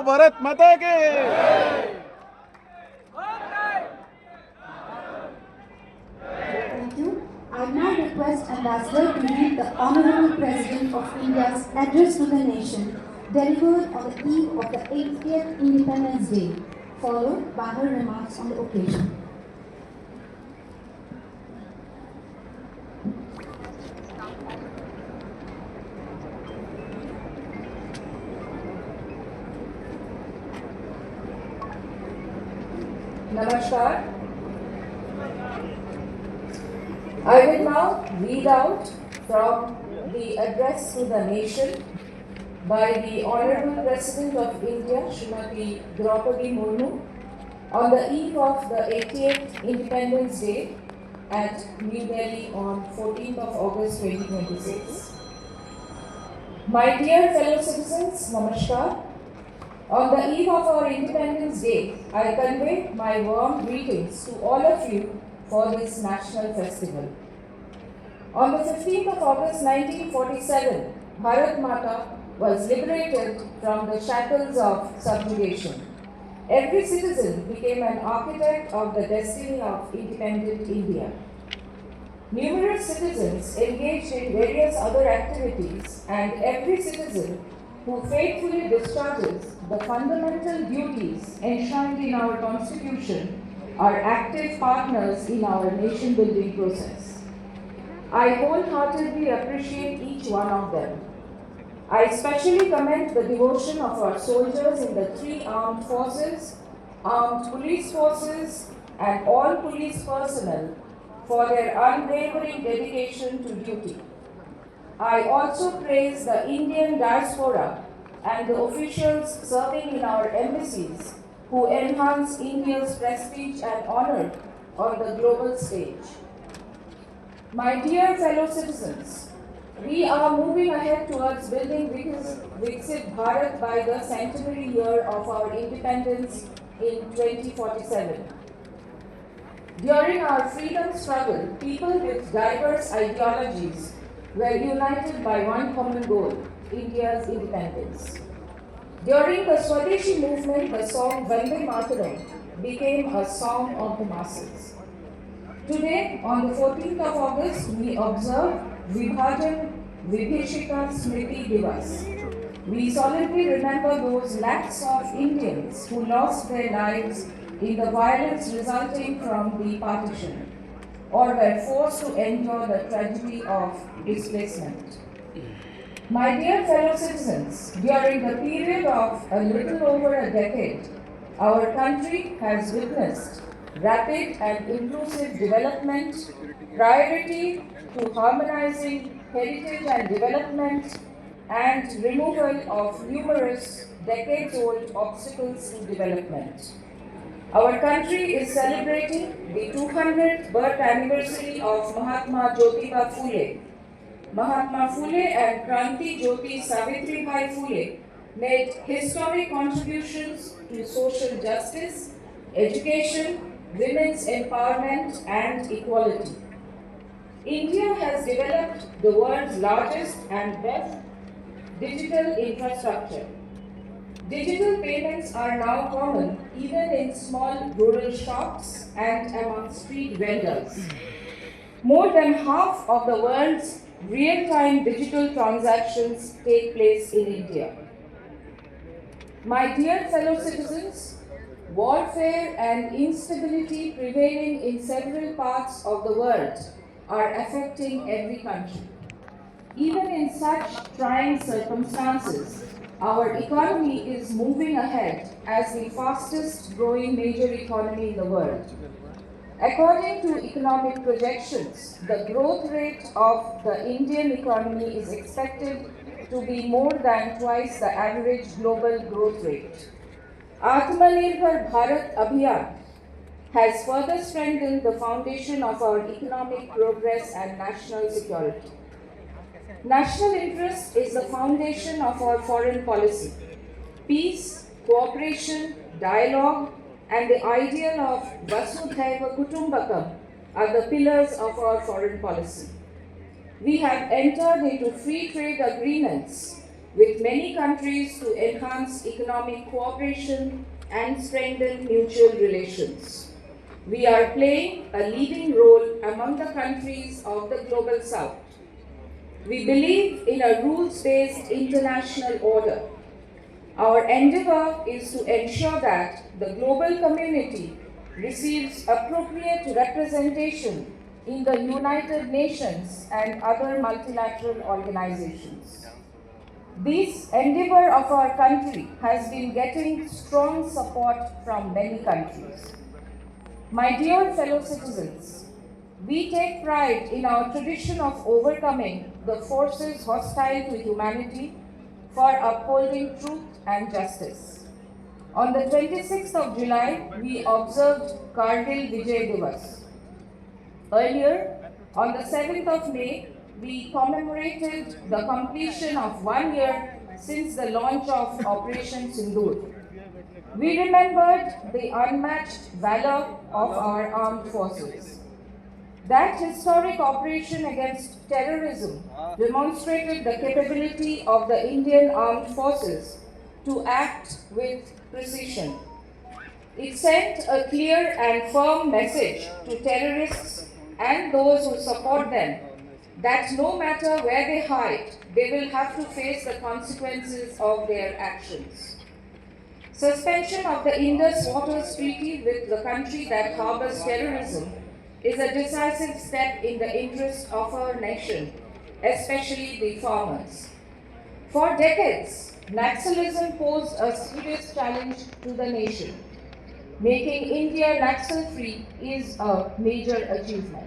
भारत माता की। Thank you. I now request Ambassador to read the Honorable President of India's address to the nation, delivered on the eve of the 80th Independence Day, followed by her remarks on the occasion. Namaskar. I will now read out from the address to the nation by the Honorable President of India, Srimati Draupadi Murmu, on the eve of the 80th Independence Day at New Delhi on 14th of August 2026. My dear fellow citizens, Namaskar. On the eve of our Independence Day, I convey my warm greetings to all of you for this national festival. On the 15th of August 1947, Bharat Mata was liberated from the shackles of subjugation. Every citizen became an architect of the destiny of independent India. Numerous citizens engaged in various other activities, and every citizen who faithfully discharges the fundamental duties enshrined in our Constitution are active partners in our nation-building process. I wholeheartedly appreciate each one of them. I especially commend the devotion of our soldiers in the three armed forces, armed police forces, and all police personnel for their unwavering dedication to duty. I also praise the Indian diaspora and the officials serving in our embassies who enhance India's prestige and honor on the global stage. My dear fellow citizens, we are moving ahead towards building Viksit Bharat by the centenary year of our independence in 2047. During our freedom struggle, people with diverse ideologies were united by one common goal: India's independence. During the Swadeshi movement, the song Vande Mataram became a song of the masses. Today, on the 14th of August, we observe Vibhajan Vibhishika Smriti Divas. We solemnly remember those lakhs of Indians who lost their lives in the violence resulting from the partition, or were forced to endure the tragedy of displacement. My dear fellow citizens, during the period of a little over a decade, our country has witnessed rapid and inclusive development, priority to harmonizing heritage and development, and removal of numerous decades-old obstacles to development. Our country is celebrating the 200th birth anniversary of Mahatma Jyotiba Phule. Mahatma Phule and Kranti Jyoti Savitribai Phule made historic contributions to social justice, education, women's empowerment, and equality. India has developed the world's largest and best digital infrastructure. Digital payments are now common even in small rural shops and among street vendors. More than half of the world's real-time digital transactions take place in India. My dear fellow citizens, warfare and instability prevailing in several parts of the world are affecting every country. Even in such trying circumstances, our economy is moving ahead as the fastest growing major economy in the world. According to economic projections, the growth rate of the Indian economy is expected to be more than twice the average global growth rate. Atmanirbhar Bharat Abhiyan has further strengthened the foundation of our economic progress and national security. National interest is the foundation of our foreign policy. Peace, cooperation, dialogue, and the ideal of Vasudhaiva Kutumbakam are the pillars of our foreign policy. We have entered into free trade agreements with many countries to enhance economic cooperation and strengthen mutual relations. We are playing a leading role among the countries of the Global South. We believe in a rules-based international order. Our endeavor is to ensure that the global community receives appropriate representation in the United Nations and other multilateral organizations. This endeavor of our country has been getting strong support from many countries. My dear fellow citizens, we take pride in our tradition of overcoming the forces hostile to humanity for upholding truth and justice. On the 26th of July, we observed Kargil Vijay Divas. Earlier, on the 7th of May, we commemorated the completion of 1 year since the launch of Operation Sindoor. We remembered the unmatched valor of our armed forces. That historic operation against terrorism demonstrated the capability of the Indian Armed Forces to act with precision. It sent a clear and firm message to terrorists and those who support them that no matter where they hide, they will have to face the consequences of their actions. Suspension of the Indus Waters Treaty with the country that harbors terrorism is a decisive step in the interest of our nation, especially the farmers. For decades, Naxalism posed a serious challenge to the nation. Making India Naxal-free is a major achievement.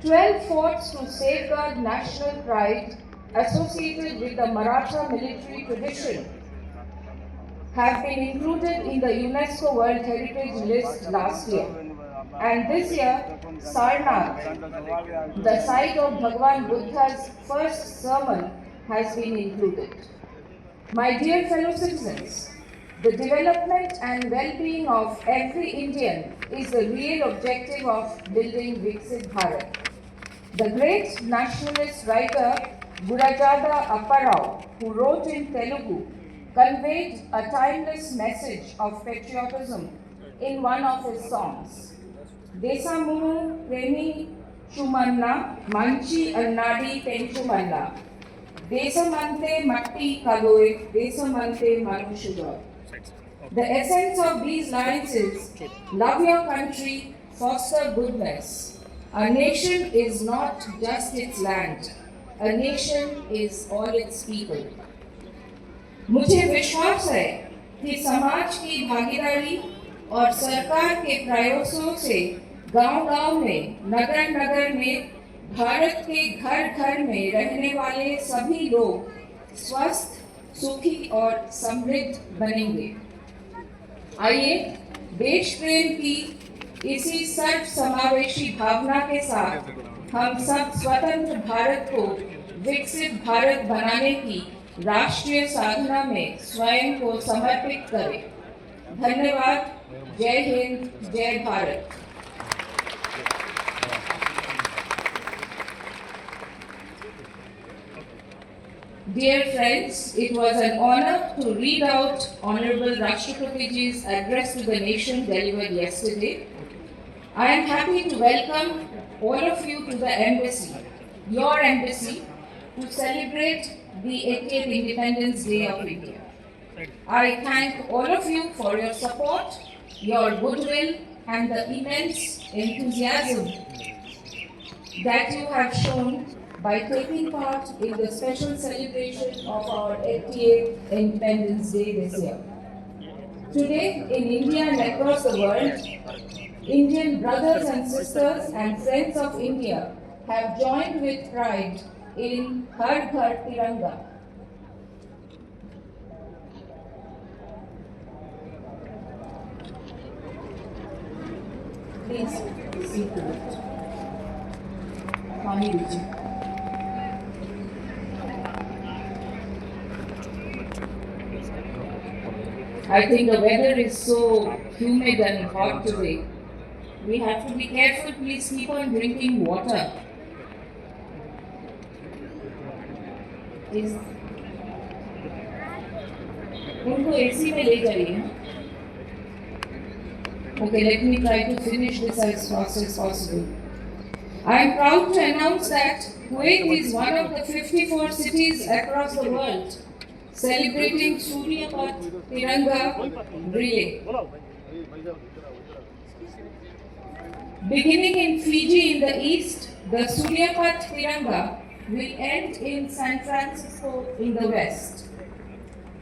12 forts to safeguard national pride associated with the Maratha military tradition have been included in the UNESCO World Heritage List last year. And this year, Sarnath, the site of Bhagwan Buddha's first sermon, has been included. My dear fellow citizens, the development and well-being of every Indian is the real objective of building Viksit Bharat. The great nationalist writer Gurajada Apparao, who wrote in Telugu, conveyed a timeless message of patriotism in one of his songs. Desamunu Premi Chumanna Manchi Annadi Penchumanna Desamante Matti Kaloi Desamante Manushuga. The essence of these lines is love your country, foster goodness. A nation is not just its land. A nation is all its people. मुझे विश्वास है कि समाज की भागीदारी और सरकार के प्रयासों से गांव-गांव में, नगर-नगर में, भारत के घर-घर में रहने वाले सभी लोग स्वस्थ, सुखी और समृद्ध बनेंगे। आइए देश प्रेम की इसी सर्व समावेशी भावना के साथ हम सब स्वतंत्र भारत को विकसित भारत बनाने की राष्ट्रीय साधना में स्वयं को समर्पित करें। धन्यवाद। जय हिंद, जय Bharat. Dear friends, it was an honor to read out Honorable Rashtrapati Ji's address to the nation delivered yesterday. I am happy to welcome all of you to the embassy, your embassy, to celebrate the 80th Independence Day of India. I thank all of you for your support, your goodwill, and the immense enthusiasm that you have shown by taking part in the special celebration of our 80th Independence Day this year. Today, in India and across the world, Indian brothers and sisters and friends of India have joined with pride in Har Ghar Tiranga. Please see to it. Pani Vijay. I think the weather is so humid and hot today. We have to be careful. Please keep on drinking water. Please. उनको AC में ले जाइए. Okay, let me try to finish this as fast as possible. I am proud to announce that Kuwait is one of the 54 cities across the world celebrating Surya Path Tiranga relay. Beginning in Fiji in the east, the Surya Path Tiranga will end in San Francisco in the west.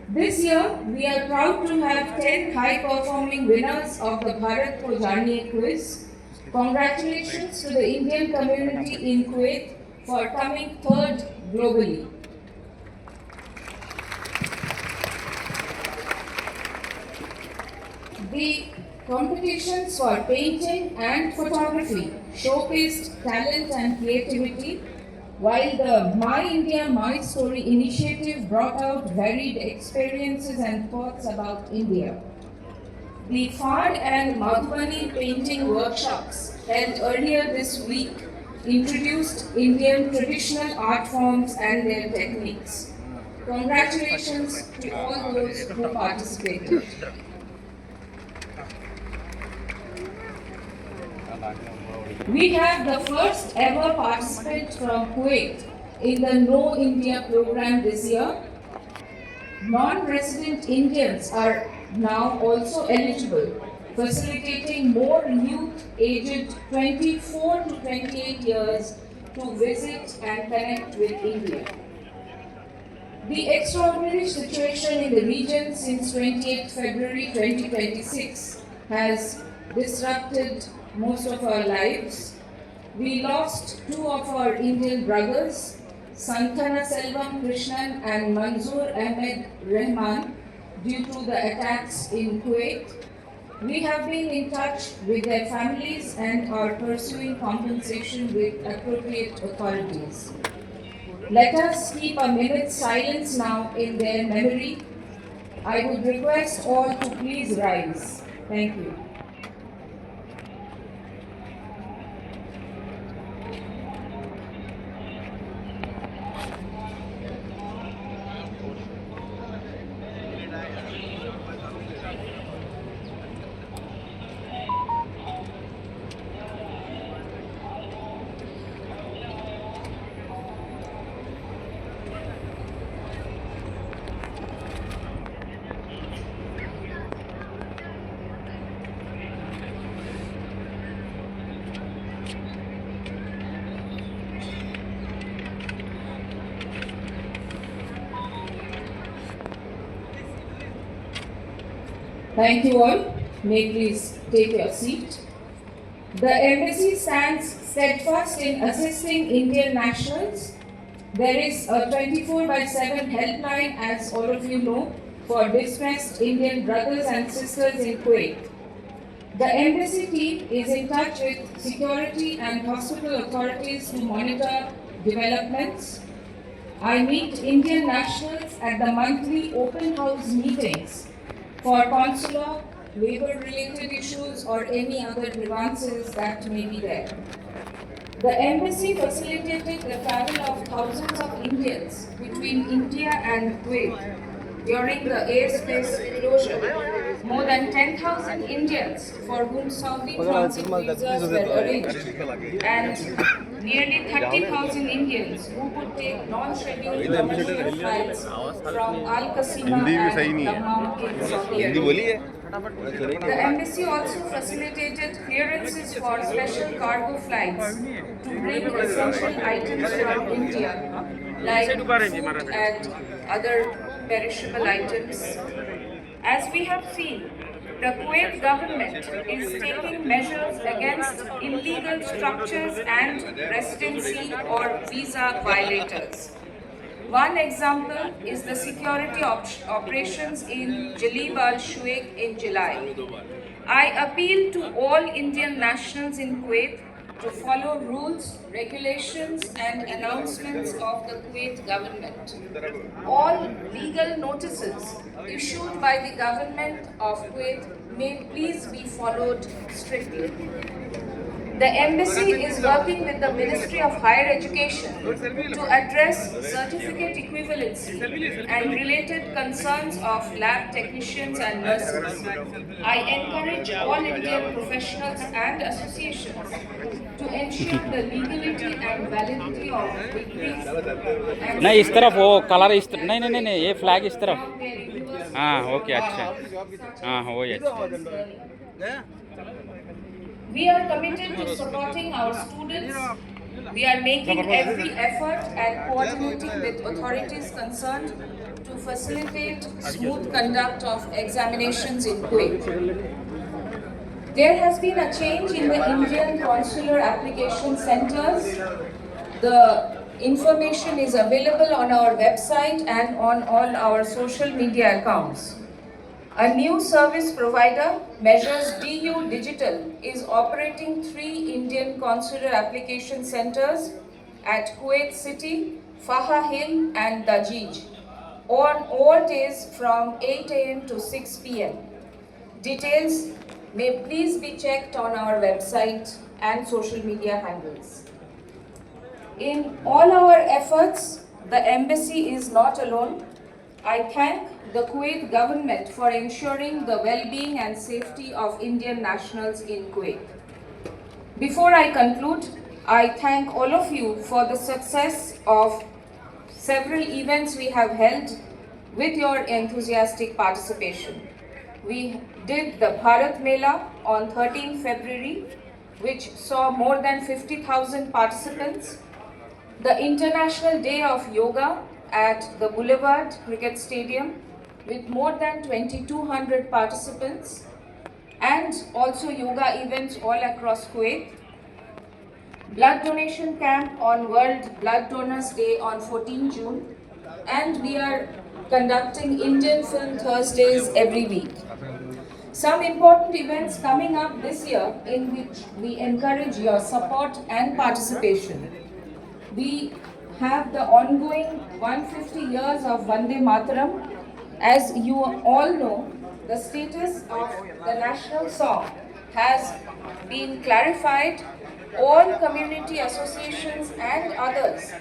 This year, we are proud to have 10 high-performing winners of the Bharat Ko Janiye quiz. Congratulations to the Indian community in Kuwait for coming third globally. The competitions for painting and photography showcased talent and creativity, while the My India, My Story initiative brought out varied experiences and thoughts about India. The Fard and Madhubani painting workshops held earlier this week introduced Indian traditional art forms and their techniques. Congratulations to all those who participated. We have the first ever participant from Kuwait in the Know India program this year. Non-resident Indians are now also eligible, facilitating more youth aged 24 to 28 years to visit and connect with India. The extraordinary situation in the region since 28 February 2026 has disrupted most of our lives. We lost two of our Indian brothers, Santana Selvam Krishnan and Manzoor Ahmed Rahman, due to the attacks in Kuwait. We have been in touch with their families and are pursuing compensation with appropriate authorities. Let us keep a minute's silence now in their memory. I would request all to please rise. Thank you. Thank you all. May please take your seat. The embassy stands steadfast in assisting Indian nationals. There is a 24/7 helpline, as all of you know, for distressed Indian brothers and sisters in Kuwait. The embassy team is in touch with security and hospital authorities to monitor developments. I meet Indian nationals at the monthly open house meetings for consular, labor-related issues or any other grievances that may be there. The embassy facilitated the travel of thousands of Indians between India and Kuwait during the airspace closure. More than 10,000 Indians for whom Saudi transit visas were arranged, and nearly 30,000 Indians who could take non-scheduled commercial flights from Al Qasima and Dammam in Saudi Arabia. The embassy also facilitated clearances for special cargo flights to bring essential items from India, like food and other perishable items. As we have seen, the Kuwait government is taking measures against illegal structures and residency or visa violators. One example is the security operations in Jalib al-Shuaik in July. I appeal to all Indian nationals in Kuwait to follow rules, regulations and announcements of the Kuwait government. All legal notices issued by the government of Kuwait may please be followed strictly. The embassy is working with the Ministry of Higher Education to address certificate equivalency and related concerns of lab technicians and nurses. I encourage all Indian professionals and associations to ensure the legality and validity of degrees and नहीं इस तरफ वो colour इस तरफ नहीं नहीं नहीं नहीं ये फ्लैग इस तरफ from their university हाँ ओके or अच्छा such हाँ as वही अच्छा distance learning. We are committed to supporting our students. We are making every effort and coordinating with authorities concerned to facilitate smooth conduct of examinations in Kuwait. There has been a change in the Indian consular application centers. The information is available on our website and on all our social media accounts. A new service provider, Measures DU Digital, is operating 3 Indian consular application centers at Kuwait City, Faha Hill and Dajij on all days from 8 a.m. to 6 p.m. Details may please be checked on our website and social media handles. In all our efforts, the embassy is not alone. I thank the Kuwait government for ensuring the well-being and safety of Indian nationals in Kuwait. Before I conclude, I thank all of you for the success of several events we have held with your enthusiastic participation. We did the Bharat Mela on 13 February, which saw more than 50,000 participants. The International Day of Yoga at the Boulevard Cricket Stadium with more than 2,200 participants, and also yoga events all across Kuwait. Blood donation camp on World Blood Donors Day on 14 June, and we are conducting Indian Film Thursdays every week. Some important events coming up this year in which we encourage your support and participation. We have the ongoing 150 years of Vande Mataram. As you all know, the status of the national song has been clarified. All community associations and others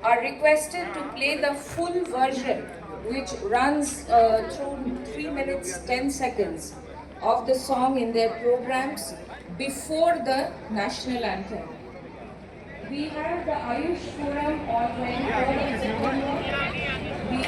are requested to play the full version, which runs through 3 minutes 10 seconds of the song in their programs before the national anthem. We have the Ayush Forum on 23rd of September. We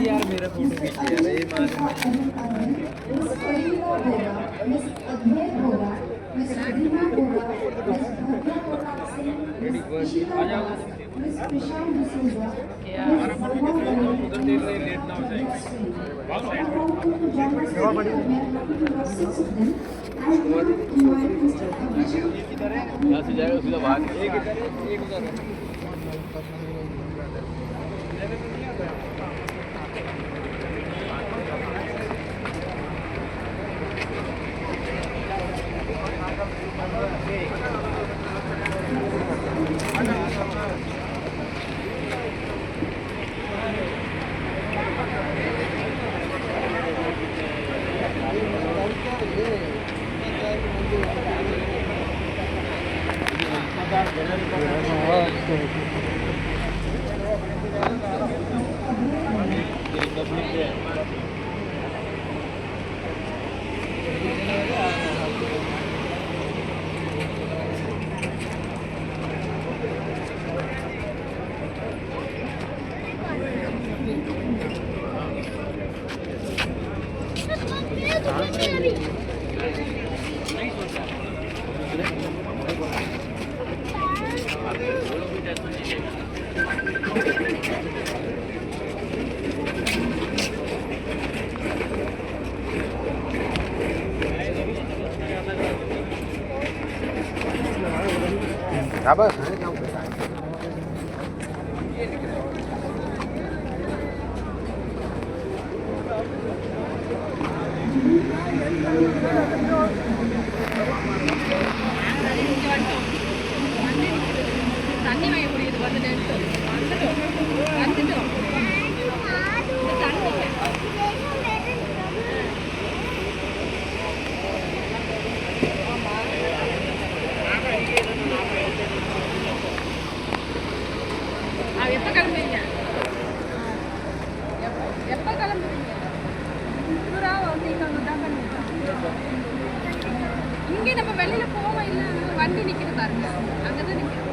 यार मेरा photo खींच लिया ये मान Apa? தண்ணி வாங்கி குடிக்குது வந்துட்டோம் எப்போ கிளம்புவீங்க எப்போ கிளம்புவீங்க இங்கே நம்ம வெளியில் போவோம் இல்லை வண்டி நிற்கிது பாருங்க அங்கே தான் நிற்கிறோம்